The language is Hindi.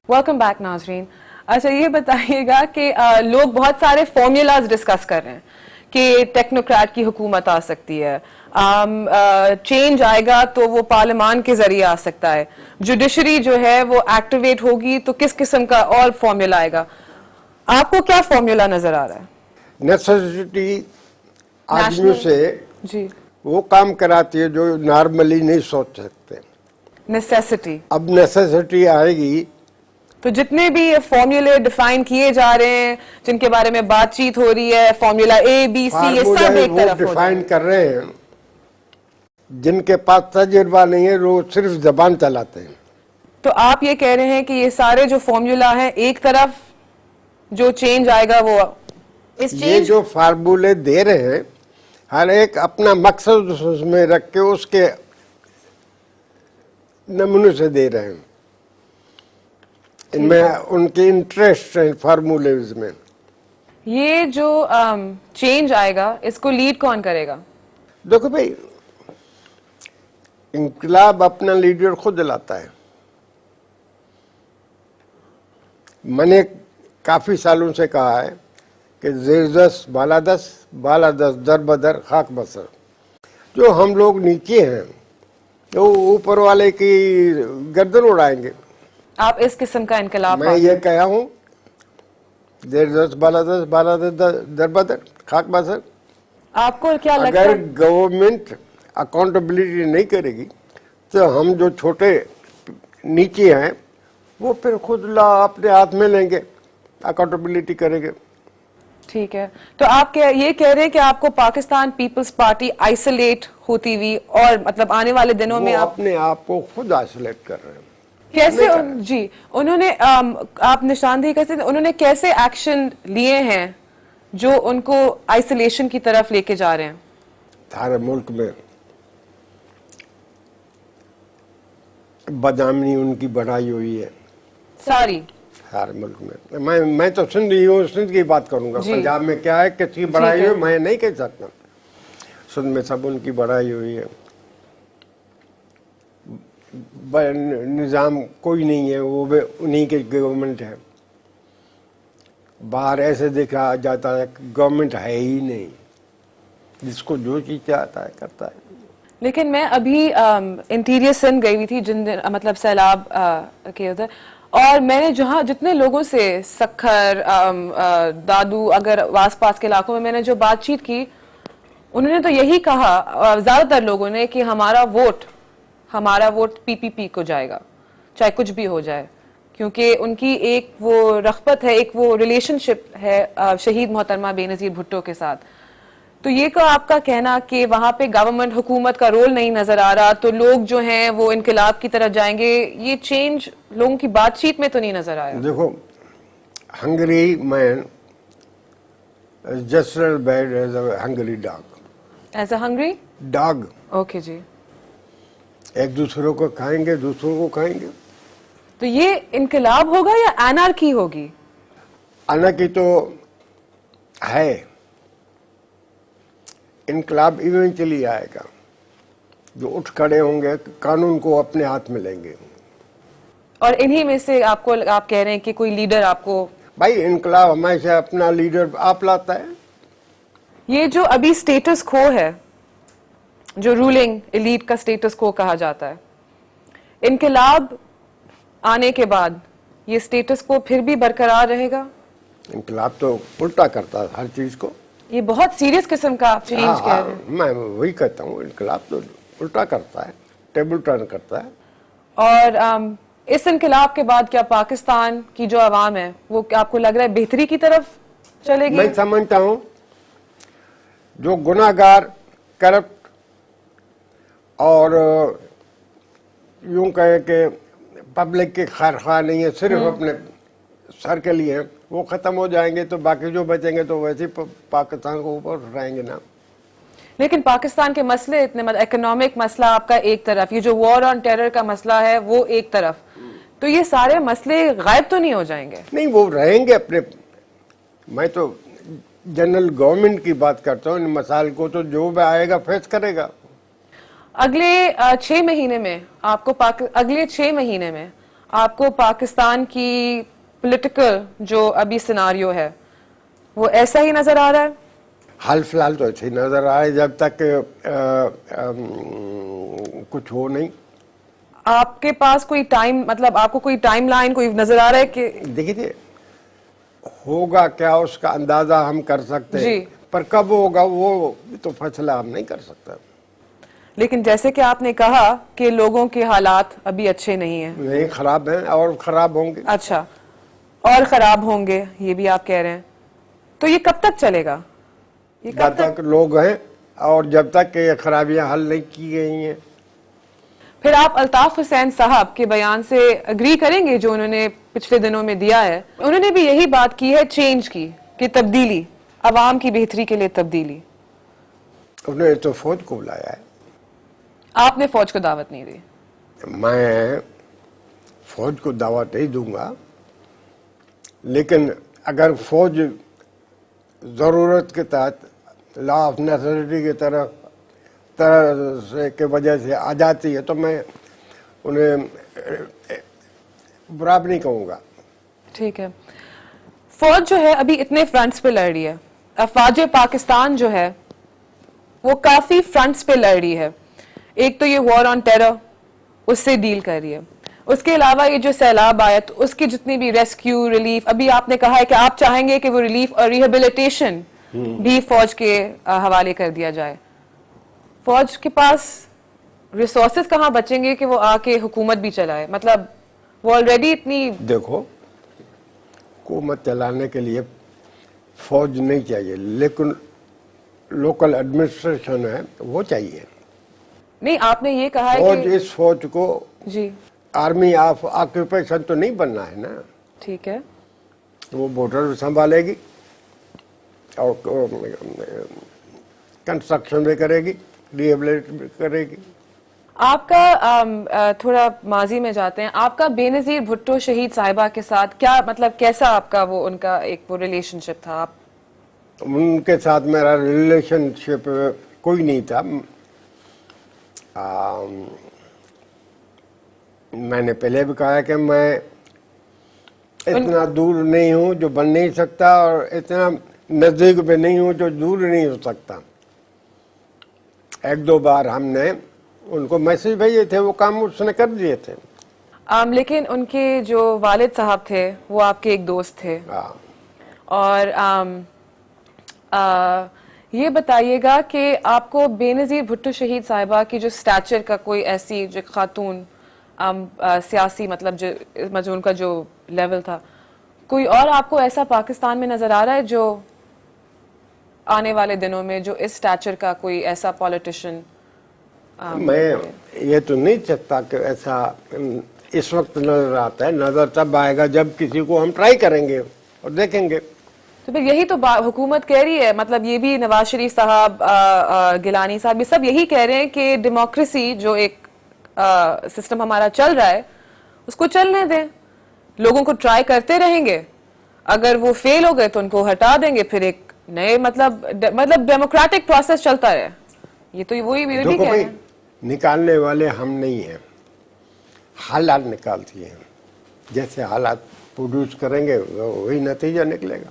वेलकम बैक नाजरीन। अच्छा ये बताइएगा कि लोग बहुत सारे फॉर्मूलाज डिस्कस कर रहे हैं कि टेक्नोक्रेट की हुकूमत आ सकती है, चेंज आएगा तो वो पार्लियामान के जरिए आ सकता है, जुडिशरी जो है वो एक्टिवेट होगी तो किस किस्म का और फॉर्मूला आएगा। आपको क्या फॉर्मूला नजर आ रहा है? नेसेसिटी आदमियों से जी वो काम कराती है जो नॉर्मली नहीं सोच सकते। नेसेसिटी, अब नेसेसिटी आएगी तो जितने भी ये फॉर्मूले डिफाइन किए जा रहे हैं, जिनके बारे में बातचीत हो रही है, फॉर्मूला ए बी सी, ये सब एक तरफ डिफाइन कर रहे हैं। जिनके पास तजुर्बा नहीं है वो सिर्फ जबान चलाते हैं। तो आप ये कह रहे हैं कि ये सारे जो फॉर्मूला है, एक तरफ जो चेंज आएगा वो इस चेंज, ये जो फार्मूले दे रहे हैं हर एक अपना मकसद उसमें रख के उसके नमूने से दे रहे हैं। इनमें उनके इंटरेस्ट है फार्मूलेज में। ये जो चेंज आएगा इसको लीड कौन करेगा? देखो भाई, इंकलाब अपना लीडर खुद लाता है। मैंने काफी सालों से कहा है कि जेरदस बालादस बालादस दर बदर खाक बसर। जो हम लोग नीचे हैं तो ऊपर वाले की गर्दन उड़ाएंगे। आप इस किस्म का इनकलाब, मैं ये कहा हूं, जेरदस बालादस बालादस दर बदर खाक बसर। आपको क्या लगता अगर है? गवर्नमेंट अकाउंटेबिलिटी नहीं करेगी तो हम जो छोटे नीचे हैं वो फिर खुद ला अपने हाथ में लेंगे, अकाउंटेबिलिटी करेंगे। ठीक है, तो आप ये कह रहे हैं कि आपको पाकिस्तान पीपल्स पार्टी आइसोलेट होती हुई और मतलब आने वाले दिनों में आप अपने आप को खुद आइसोलेट कर रहे हैं। कैसे जी उन्होंने आप निशानदेही कैसे, उन्होंने कैसे एक्शन लिए हैं जो उनको आइसोलेशन की तरफ लेके जा रहे हैं? सारे मुल्क में बदनामी उनकी बढ़ाई हुई है, सारे मुल्क में। मैं तो सिंध ही हूँ, सिंध की बात करूंगा। पंजाब में क्या है, किसकी बढ़ाई हुई मैं नहीं कह सकता। सिंध में सब उनकी बढ़ाई हुई है। निजाम कोई नहीं है, वो भी उन्हीं के गवर्नमेंट है। बाहर ऐसे देखा जाता है गवर्नमेंट है ही नहीं, जिसको जो चीज चाहता है करता है। लेकिन मैं अभी इंटीरियर सिंध गई हुई थी जिन दिन मतलब सैलाब के उधर, और मैंने जहाँ जितने लोगों से सखर दादू अगर आस पास के इलाकों में मैंने जो बातचीत की, उन्होंने तो यही कहा ज्यादातर लोगों ने कि हमारा वोट पीपीपी को जाएगा, चाहे कुछ भी हो जाए, क्योंकि उनकी एक वो रग़बत है, एक वो रिलेशनशिप है शहीद मोहतरमा बेनज़ीर भुट्टो के साथ। तो ये का आपका कहना कि वहां पे गवर्नमेंट हुकूमत का रोल नहीं नजर आ रहा, तो लोग जो हैं वो इनकलाब की तरफ जाएंगे, ये चेंज लोगों की बातचीत में तो नहीं नजर आया। देखो, hungry man just as bad as a hungry dog. As a hungry dog. Okay जी। एक दूसरों को खाएंगे, दूसरों को खाएंगे। तो ये इनकलाब होगा या एनार्की होगी? एनार्की तो है, इनकलाब इवेंचुअली आएगा। जो उठ खड़े होंगे, कानून को अपने हाथ में लेंगे। और इन्हीं में से आप कह रहे हैं कि कोई लीडर आपको, भाई इनकलाब हमेशा अपना लीडर आप लाता है। ये जो अभी स्टेटस खो है, जो रूलिंग एलीट का स्टेटस खो कहा जाता है, इनकलाब आने के बाद ये स्टेटस को फिर भी बरकरार रहेगा? इनकलाब तो उल्टा करता है हर चीज को। ये बहुत सीरियस किस्म का आप चेंज कह रहे हैं। मैं वही कहता हूँ, इनकलाब तो उल्टा करता है, टेबल टर्न करता है। और इस इनकलाब के बाद क्या पाकिस्तान की जो आवाम है वो आपको लग रहा है बेहतरी की तरफ चलेगी? मैं समझता हूँ जो गुनाहगार, करप्ट और यूं कहे कि पब्लिक के खैरख्वाह नहीं है, सिर्फ अपने सर के लिए, वो खत्म हो जाएंगे तो बाकी जो बचेंगे तो वैसे ही पाकिस्तान को ऊपर उठाएंगे ना। लेकिन पाकिस्तान के मसले इतने, मतलब इकोनॉमिक मसला आपका एक तरफ, ये जो वॉर ऑन टेरर का मसला है वो एक तरफ, तो ये सारे मसले गायब तो नहीं हो जाएंगे? नहीं, वो रहेंगे अपने। मैं तो जनरल गवर्नमेंट की बात करता हूँ। इन मसाइल को तो जो भी आएगा फेस करेगा। अगले 6 महीने में आपको अगले 6 महीने में आपको पाकिस्तान की पॉलिटिकल जो अभी सिनारियो है वो ऐसा ही नजर आ रहा है? हाल फिलहाल तो ऐसे ही नजर आ रहा है, जब तक कुछ हो नहीं। आपके पास कोई टाइम, मतलब आपको कोई टाइमलाइन कोई नजर आ रहा है कि देखिए, होगा क्या उसका अंदाजा हम कर सकते जी। हैं, पर कब होगा वो तो फैसला हम नहीं कर सकते। लेकिन जैसे कि आपने कहा कि लोगों के हालात अभी अच्छे नहीं हैं। नहीं, खराब हैं और खराब होंगे। अच्छा, और खराब होंगे ये भी आप कह रहे हैं, तो ये कब तक चलेगा? ये जब कब तक? तक लोग हैं और जब तक ये खराबियां हल नहीं की गई हैं। फिर आप अल्ताफ हुसैन साहब के बयान से अग्री करेंगे जो उन्होंने पिछले दिनों में दिया है? उन्होंने भी यही बात की है, चेंज की, कि तब्दीली, अवाम की बेहतरी के लिए तब्दीली। उन्होंने तो फौज को बुलाया है। आपने फौज को दावत नहीं दी? मैं फौज को दावत नहीं दूंगा, लेकिन अगर फौज जरूरत के तहत, लॉ ऑफ नेसेसिटी की तरह से के वजह से आ जाती है तो मैं उन्हें बुरा भी नहीं कहूँगा। ठीक है। फौज जो है अभी इतने फ्रंट्स पे लड़ रही है, अफवाज पाकिस्तान जो है वो काफी फ्रंट्स पे लड़ रही है। एक तो ये वॉर ऑन टेरर, उससे डील कर रही है। उसके अलावा ये जो सैलाब आया तो उसकी जितनी भी रेस्क्यू, रिलीफ, अभी आपने कहा है कि आप चाहेंगे कि वो रिलीफ और रिहेबिलिटेशन भी फौज के हवाले कर दिया जाए। फौज के पास रिसोर्सेज कहाँ बचेंगे कि वो आके हुकूमत भी चलाए? मतलब वो ऑलरेडी इतनी, देखो, हुकूमत चलाने के लिए फौज नहीं चाहिए, लेकिन लोकल एडमिनिस्ट्रेशन है वो चाहिए। नहीं, आपने ये कहा है फौज, कि इस फौज को जी आर्मी ऑफ ऑक्यूपेशन तो नहीं बनना है ना। ठीक है। वो बॉर्डर भी संभालेगी और कंस्ट्रक्शन भी करेगी, रिहेबिलिट भी करेगी। आपका थोड़ा माजी में जाते हैं, आपका बेनजीर भुट्टो शहीद साहिबा के साथ क्या, मतलब कैसा आपका वो उनका एक वो रिलेशनशिप था? आप उनके साथ मेरा रिलेशनशिप कोई नहीं था। मैंने पहले भी कहा कि मैं इतना दूर नहीं हूं जो बन नहीं सकता और इतना नजदीक में नहीं हूं जो दूर नहीं हो सकता। एक दो बार हमने उनको मैसेज भेजे थे, वो काम उसने कर दिए थे। लेकिन उनके जो वालिद साहब थे वो आपके एक दोस्त थे। और ये बताइएगा कि आपको बेनजीर भुट्टो शहीद साहिबा की जो स्टैचर का कोई ऐसी जो खातून सियासी, मतलब जो उनका जो लेवल था, कोई और आपको ऐसा पाकिस्तान में नजर आ रहा है जो आने वाले दिनों में जो इस स्टैचर का कोई ऐसा पॉलिटिशियन? मैं ये तो नहीं चाहता कि ऐसा इस वक्त नजर आता है। नजर तब आएगा जब किसी को हम ट्राई करेंगे और देखेंगे। तो फिर यही तो हुकूमत कह रही है, मतलब ये भी नवाज शरीफ साहब, गिलानी साहब, ये सब यही कह रहे हैं कि डेमोक्रेसी जो एक सिस्टम हमारा चल रहा है उसको चलने दें, लोगों को ट्राई करते रहेंगे, अगर वो फेल हो गए तो उनको हटा देंगे, फिर एक नए मतलब डेमोक्रेटिक प्रोसेस चलता रहे। ये तो वही भी कह रहे हैं। निकालने वाले हम नहीं हैं, हालात निकालती हैं। जैसे हालात प्रोड्यूस करेंगे वही नतीजा निकलेगा।